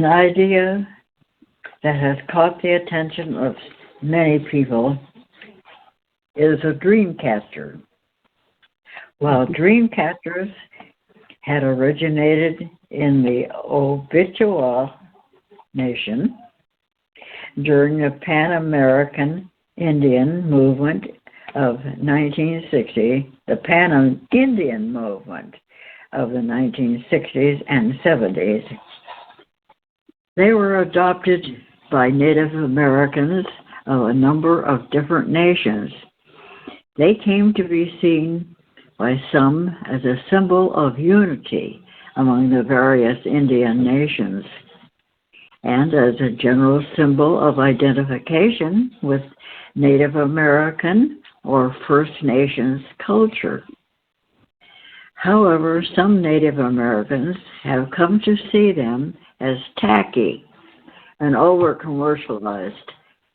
An idea that has caught the attention of many people is a dreamcatcher. While dreamcatchers had originated in the Ojibwa Nation during the Pan-American Indian movement of 1960, the Pan-Indian movement of the 1960s and 70s, they were adopted by Native Americans of a number of different nations. They came to be seen by some as a symbol of unity among the various Indian nations and as a general symbol of identification with Native American or First Nations culture. However, some Native Americans have come to see them as tacky and over-commercialized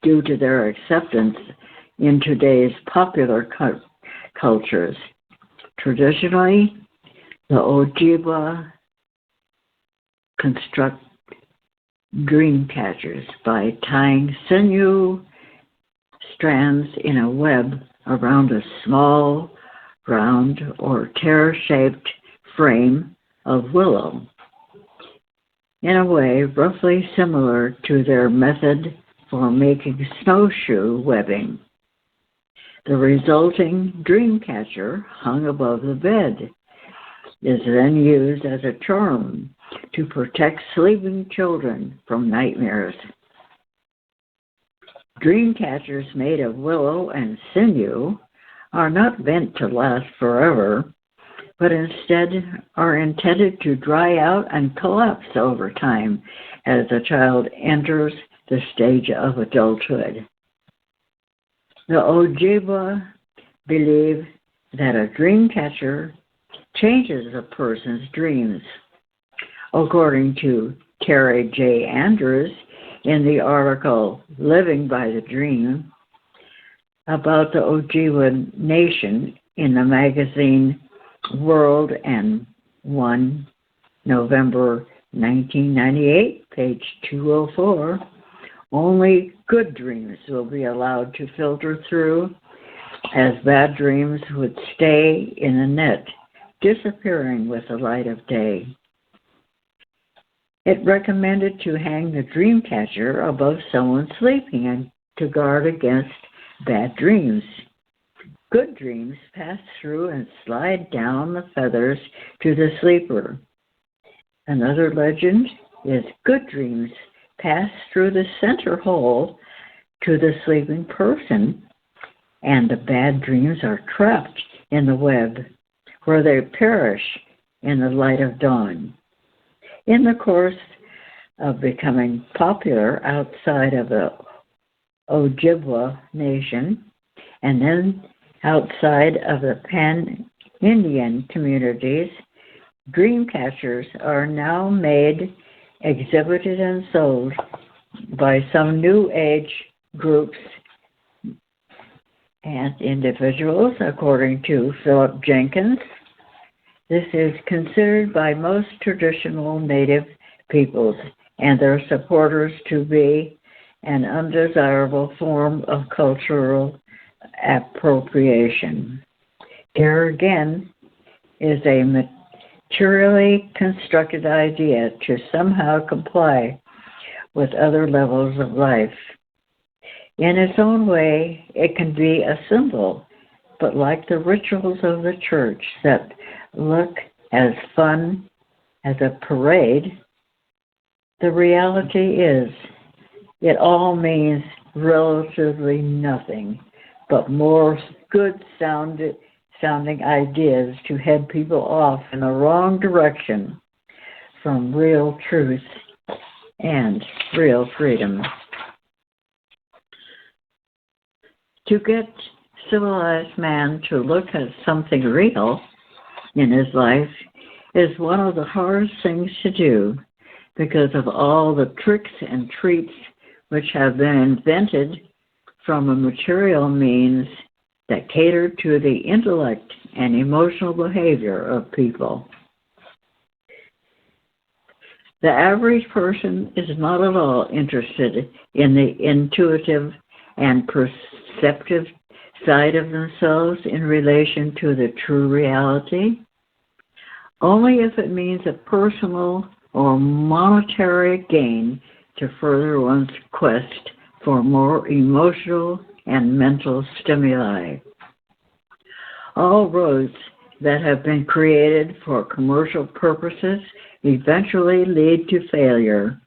due to their acceptance in today's popular cultures. Traditionally, the Ojibwa construct dreamcatchers by tying sinew strands in a web around a small, round, or tear-shaped frame of willow, in a way roughly similar to their method for making snowshoe webbing. The resulting dreamcatcher hung above the bed is then used as a charm to protect sleeping children from nightmares. Dreamcatchers made of willow and sinew are not meant to last forever, but instead are intended to dry out and collapse over time as the child enters the stage of adulthood. The Ojibwa believe that a dreamcatcher changes a person's dreams. According to Terry J. Andrews in the article Living by the Dream about the Ojibwa Nation in the magazine World and 1, November 1998, page 204, only good dreams will be allowed to filter through, as bad dreams would stay in the net, disappearing with the light of day. It recommended to hang the dreamcatcher above someone sleeping and to guard against bad dreams. Good dreams pass through and slide down the feathers to the sleeper. Another legend is good dreams pass through the center hole to the sleeping person, and the bad dreams are trapped in the web, where they perish in the light of dawn. In the course of becoming popular outside of the Ojibwa Nation, and then outside of the Pan-Indian communities, dreamcatchers are now made, exhibited, and sold by some New Age groups and individuals, according to Philip Jenkins. This is considered by most traditional Native peoples and their supporters to be an undesirable form of cultural appropriation. Here again is a materially constructed idea to somehow comply with other levels of life. In its own way, it can be a symbol, but like the rituals of the church that look as fun as a parade, the reality is it all means relatively nothing but more good sounding ideas to head people off in the wrong direction from real truth and real freedom. To get civilized man to look at something real in his life is one of the hardest things to do because of all the tricks and treats which have been invented from a material means that cater to the intellect and emotional behavior of people. The average person is not at all interested in the intuitive and perceptive side of themselves in relation to the true reality, only if it means a personal or monetary gain to further one's quest for more emotional and mental stimuli. All roads that have been created for commercial purposes eventually lead to failure.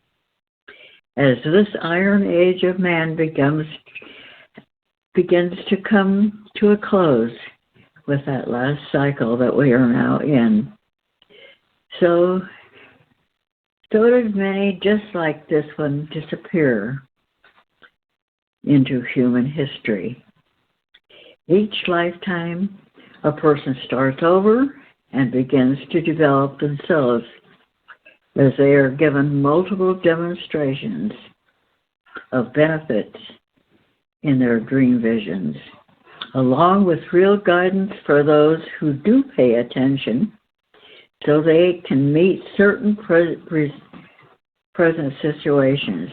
As this iron age of man begins to come to a close with that last cycle that we are now in, so did many just like this one disappear into human history. Each lifetime, a person starts over and begins to develop themselves as they are given multiple demonstrations of benefits in their dream visions, along with real guidance for those who do pay attention so they can meet certain present situations.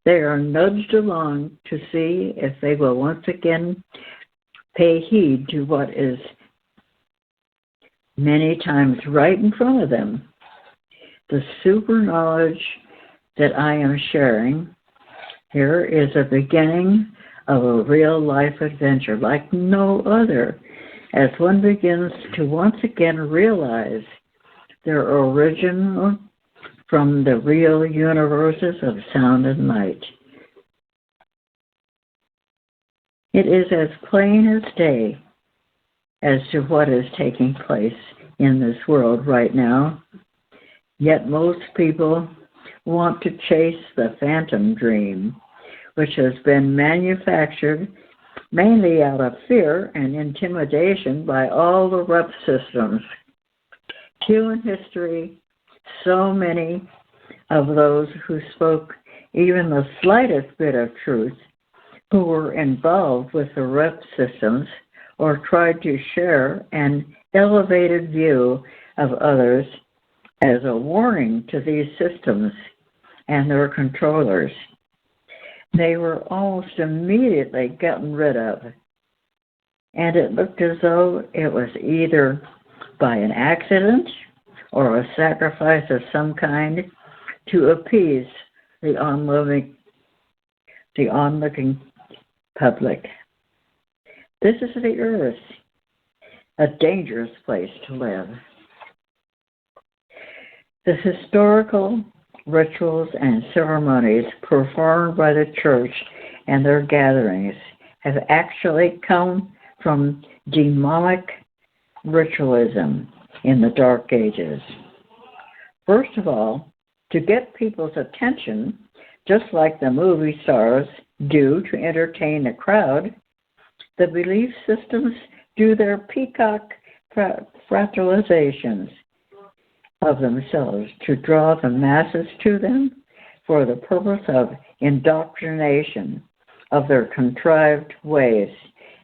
They are nudged along to see if they will once again pay heed to what is many times right in front of them. The super knowledge that I am sharing here is a beginning of a real life adventure like no other, as one begins to once again realize their origin from the real universes of sound and light. It is as plain as day as to what is taking place in this world right now, yet most people want to chase the phantom dream, which has been manufactured mainly out of fear and intimidation by all the rep systems. Human history, so many of those who spoke even the slightest bit of truth, who were involved with the rep systems or tried to share an elevated view of others as a warning to these systems and their controllers, they were almost immediately gotten rid of. And it looked as though it was either by an accident or a sacrifice of some kind to appease the onlooking public. This is the earth, a dangerous place to live. The historical rituals and ceremonies performed by the church and their gatherings have actually come from demonic ritualism in the Dark Ages. First of all, to get people's attention, just like the movie stars do to entertain the crowd, the belief systems do their peacock fraternizations of themselves to draw the masses to them for the purpose of indoctrination of their contrived ways,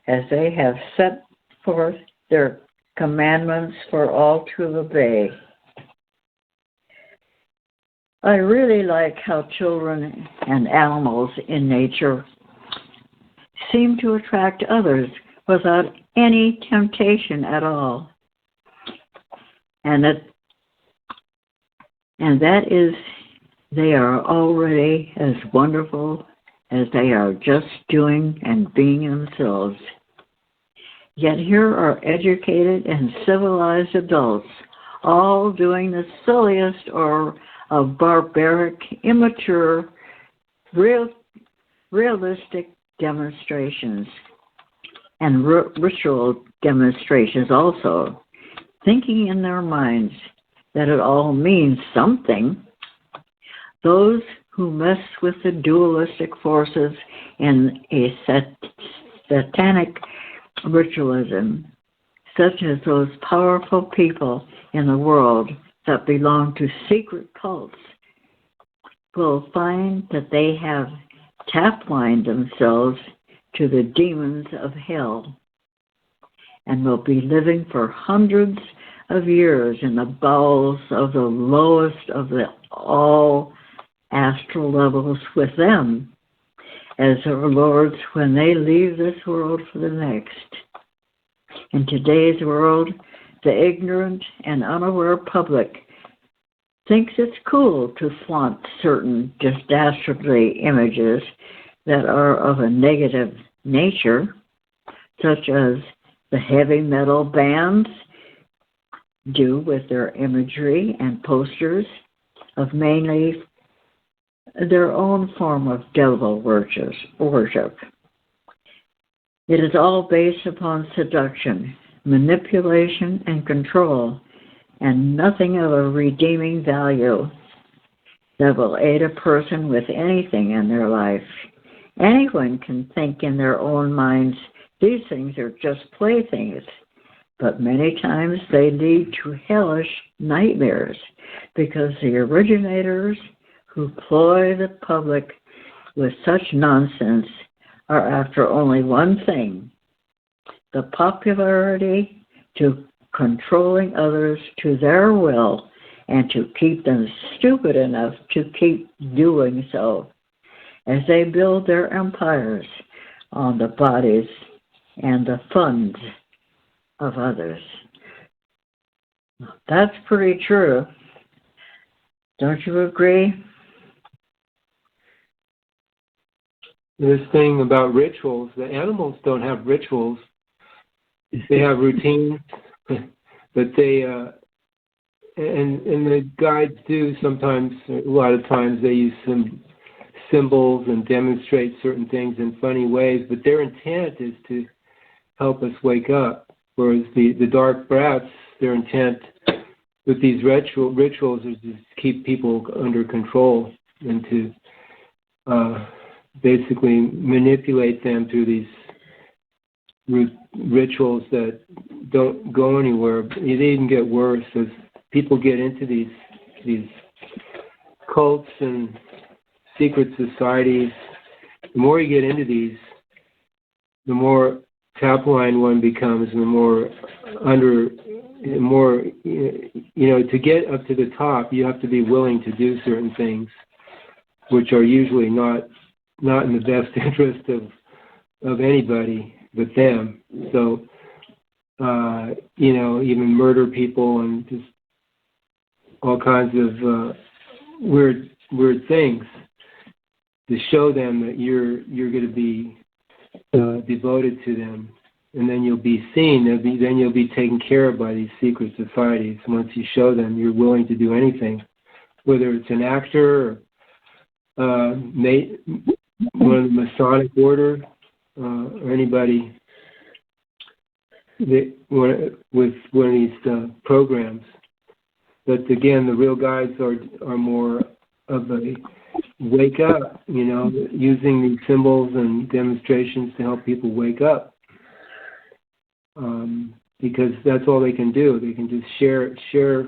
as they have set forth their commandments for all to obey. I really like how children and animals in nature seem to attract others without any temptation at all. And that is, they are already as wonderful as they are just doing and being themselves. Yet here are educated and civilized adults, all doing the silliest or of barbaric, immature, realistic demonstrations and ritual demonstrations also, thinking in their minds that it all means something. Those who mess with the dualistic forces in a satanic ritualism, such as those powerful people in the world that belong to secret cults, will find that they have taplined themselves to the demons of hell and will be living for hundreds of years in the bowels of the lowest of the all astral levels with them as our lords when they leave this world for the next. In today's world, the ignorant and unaware public thinks it's cool to flaunt certain dastardly images that are of a negative nature, such as the heavy metal bands do with their imagery and posters of mainly their own form of devil worship. It is all based upon seduction, manipulation, and control, and nothing of a redeeming value that will aid a person with anything in their life. Anyone can think in their own minds these things are just playthings, but many times they lead to hellish nightmares because the originators who ploy the public with such nonsense are after only one thing: the popularity, to controlling others to their will and to keep them stupid enough to keep doing so as they build their empires on the bodies and the funds of others. That's pretty true. Don't you agree? This thing about rituals, the animals don't have rituals. They have routines, but they, and the guides do sometimes, a lot of times they use some symbols and demonstrate certain things in funny ways, but their intent is to help us wake up. Whereas the dark brats, their intent with these rituals is to keep people under control and to basically manipulate them through these rituals that don't go anywhere. They even get worse as people get into these cults and secret societies. The more you get into these, the more Taplining one becomes, and the more to get up to the top, you have to be willing to do certain things, which are usually not in the best interest of anybody but them. So, even murder people and just all kinds of weird things to show them that you're going to be devoted to them, and then you'll be seen. Then you'll be taken care of by these secret societies. Once you show them you're willing to do anything, whether it's an actor or one of the Masonic order or anybody with one of these programs. But again, the real guides are more of a wake up, using these symbols and demonstrations to help people wake up. Because that's all they can do. They can just share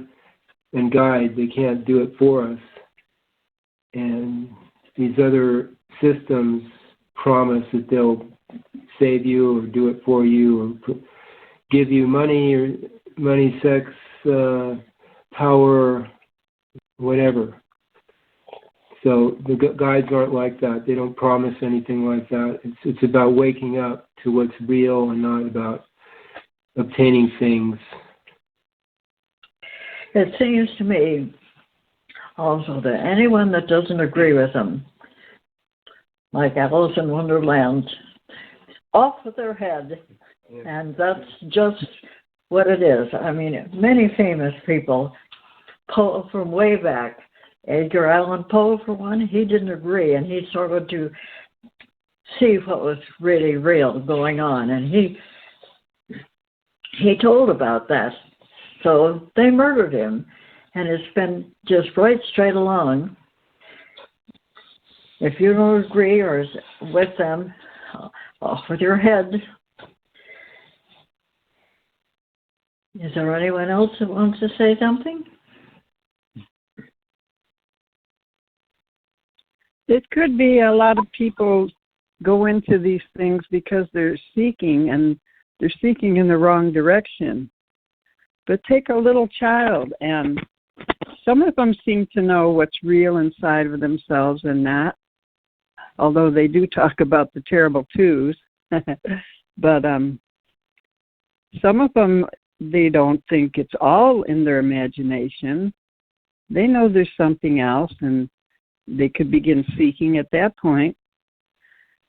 and guide. They can't do it for us. And these other systems promise that they'll save you or do it for you or give you money, sex, power, whatever. So the guides aren't like that. They don't promise anything like that. It's about waking up to what's real and not about obtaining things. It seems to me also that anyone that doesn't agree with them, like Alice in Wonderland, off with their head. Yeah. And that's just what it is. I mean, many famous people from way back, Edgar Allan Poe, for one, he didn't agree, and he started to see what was really real going on, and he told about that. So they murdered him, and it's been just right straight along. If you don't agree or is with them, off with your head. Is there anyone else that wants to say something? It could be a lot of people go into these things because they're seeking, and they're seeking in the wrong direction. But take a little child, and some of them seem to know what's real inside of themselves and not, although they do talk about the terrible twos. But some of them, they don't think it's all in their imagination. They know there's something else, and they could begin seeking at that point.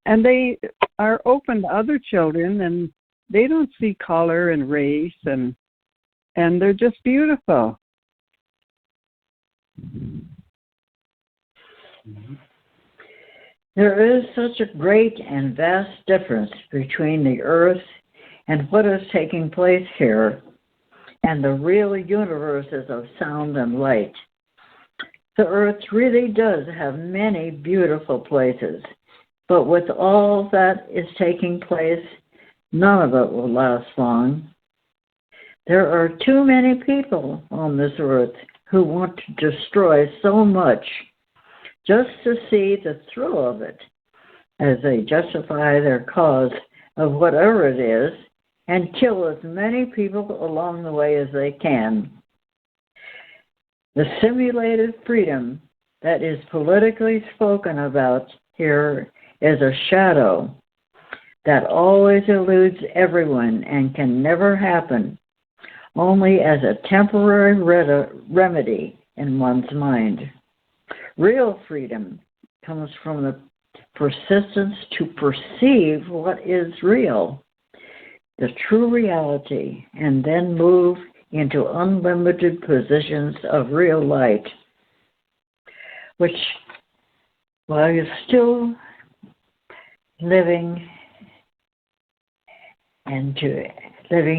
And they are open to other children, and they don't see color and race, and they're just beautiful. There is such a great and vast difference between the earth and what is taking place here and the real universes of sound and light. The earth really does have many beautiful places, but with all that is taking place, none of it will last long. There are too many people on this earth who want to destroy so much just to see the thrill of it, as they justify their cause of whatever it is and kill as many people along the way as they can. The simulated freedom that is politically spoken about here is a shadow that always eludes everyone and can never happen, only as a temporary remedy in one's mind. Real freedom comes from the persistence to perceive what is real, the true reality, and then move into unlimited positions of real light, which, while you're still living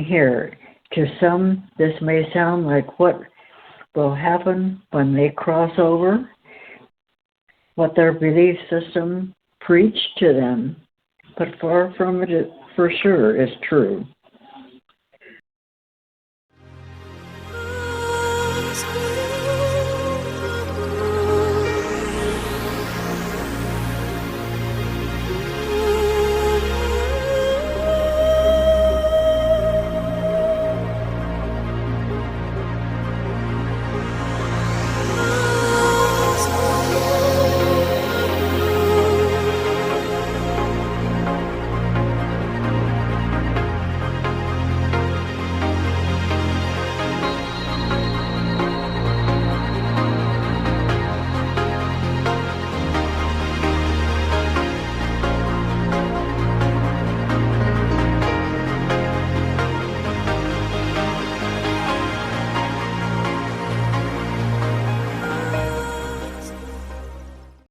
here, to some this may sound like what will happen when they cross over what their belief system preached to them, but far from it for sure is true.